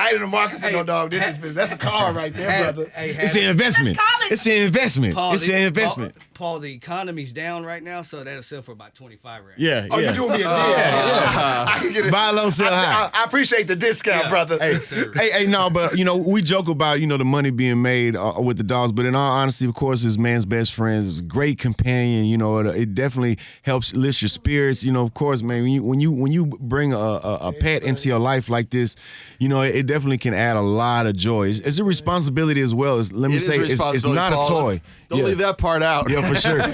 ain't in the market for no dog. That's a car right there, brother. It's an investment. That's college. It's an investment. Paul, It's an investment. Paul, the economy's down right now, so that'll sell for about 25 rand. Yeah, Oh, yeah. you doing me a deal? I can get it. Buy low, sell high. I appreciate the discount, brother. Hey, no, but we joke about the money being made with the dogs, but in all honesty, of course, it's man's best friend. It's a great companion. It definitely helps lift your spirits. Of course, man, when you bring a pet into your life like this, it definitely can add a lot of joy. It's a responsibility as well. It's not a toy. Don't leave that part out. Yeah, for sure.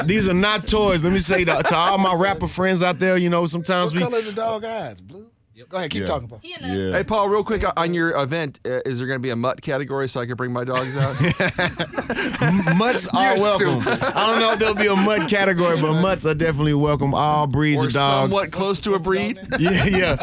These are not toys. Let me say to all my rapper friends out there, sometimes What color are the dog eyes? Blue? Go ahead, keep talking, Paul. Yeah. Hey, Paul, real quick, on your event, is there going to be a mutt category so I can bring my dogs out? Mutts are welcome. I don't know if there'll be a mutt category, but mutts are definitely welcome. All breeds Or of dogs. somewhat close to a breed? Yeah.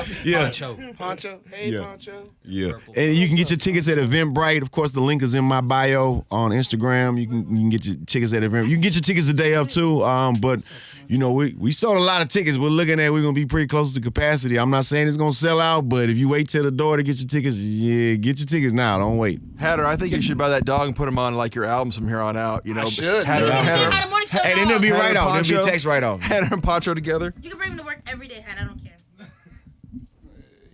Poncho. Hey, Yeah. Poncho. Yeah, and you can get your tickets at Eventbrite. Of course, the link is in my bio on Instagram. You can get your tickets at Eventbrite. You can get your tickets the day up too. But we sold a lot of tickets. We're looking at we're gonna be pretty close to capacity. I'm not saying it's gonna sell out, but if you wait till the door to get your tickets, get your tickets now. Don't wait. Hatter, I think you should buy that dog and put him on like your albums from here on out. I should. Hatter, Yeah. Hatter, Hatta Morning Show. And then they'll be Hatter right off. There'll be a Poncho. text right off. Hatter and Poncho together. You can bring him to work every day, Hatta. I don't care.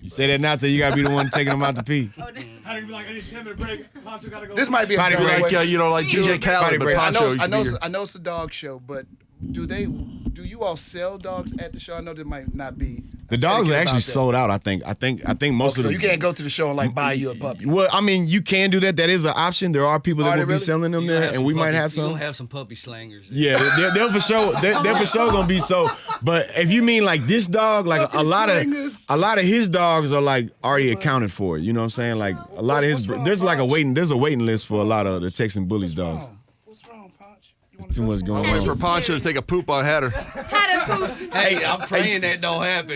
You say that now, till you gotta be the one taking them out to pee. Oh, no. Hatter be like, I need a 10-minute break. Poncho gotta go. This might be a Potty good break. way. Like DJ Khaled, but break. Poncho. I know you it's a dog show, but do you all sell dogs at the show? I know there might not be. The dogs are etiquette actually about that. sold out. I think most of So them. you can't go to the show and buy you a puppy. Well, I mean, you can do that. That is an option. There are people that Are will they be really? selling them You gonna there, and we might have You're some. gonna have some puppy slangers. Yeah, they're for sure. They're for sure gonna be so. But if you mean like this dog, like Puppy a lot slingers. of his dogs are like already accounted for. You know what I'm saying? Like a lot of his. What's wrong, There's like Ponch? there's a waiting list for a lot of the Texan Bullies dogs. What's wrong, Ponch? You wanna Too go much somewhere? going Wait on. for Poncho to take a poop on Hatter. Hatta, Hey, I'm praying that don't happen.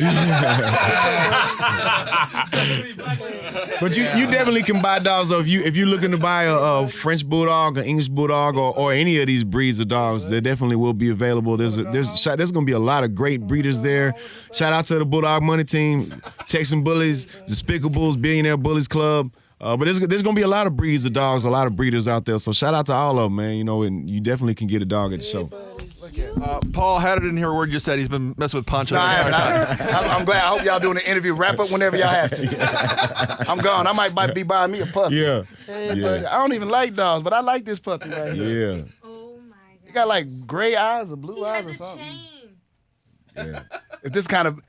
But you definitely can buy dogs though. If you're looking to buy a French bulldog, an English bulldog, or any of these breeds of dogs, they definitely will be available. There's gonna be a lot of great breeders there. Shout out to the Bulldog Money Team, Texan Bullies, Despicables, Billionaire Bullies Club. But there's gonna be a lot of breeds of dogs, a lot of breeders out there. So shout out to all of them, man. You know, and you definitely can get a dog at the show. Paul, how didn't hear a word you said. He's been messing with Poncho. No, I'm glad. I hope y'all doing the interview. Wrap up whenever y'all have to. I'm gone. I might be buying me a puppy. Yeah. Hey, buddy. I don't even like dogs, but I like this puppy right here. Yeah. Oh my god. He got like gray eyes or blue eyes or He has a something. chain. Yeah.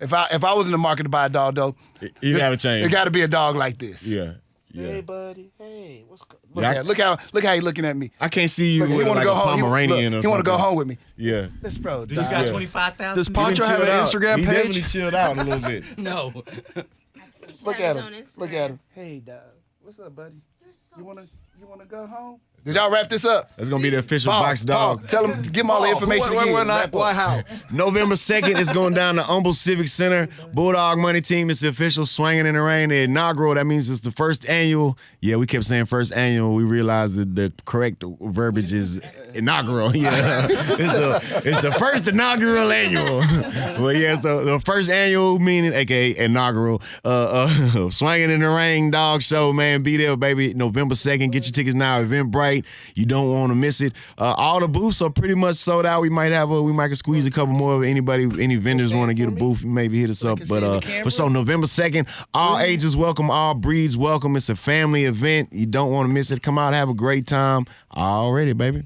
If I was in the market to buy a dog though, You gotta change. it got to be a dog like this. Yeah. Hey, Yeah. buddy. Hey, what's good? Yeah, Look how he looking at me. I can't see you Look, with like a Pomeranian or He something. want to go home with me. Yeah. Let's bro. He's got Yeah. 25,000. Does Poncho have an Instagram He page? definitely chilled out a little bit. No. Look Share at his him. own Instagram. Look at him. Hey, dog. What's up, buddy? You're so You wanna go home? Did y'all wrap this up? That's gonna be the official Paul, box dog. Paul, tell him, give him all the information again. Wrap up. How? November 2nd is going down to Humble Civic Center. Bulldog Money Team is the official Swangin' in the Rain. The inaugural, that means it's the first annual. Yeah, we kept saying first annual. We realized that the correct verbiage is inaugural. Yeah, it's the first inaugural annual. Well, yeah, so the first annual meaning, aka inaugural, Swangin' in the Rain dog show, man. Be there, baby. November 2nd. Get your tickets now. Eventbrite. You don't want to miss it. All the booths are pretty much sold out. We might squeeze a couple more. If any vendors want to get a booth, maybe hit us up. But for sure, November 2nd, all ages welcome, all breeds welcome. It's a family event. You don't want to miss it. Come out, have a great time. Already, baby.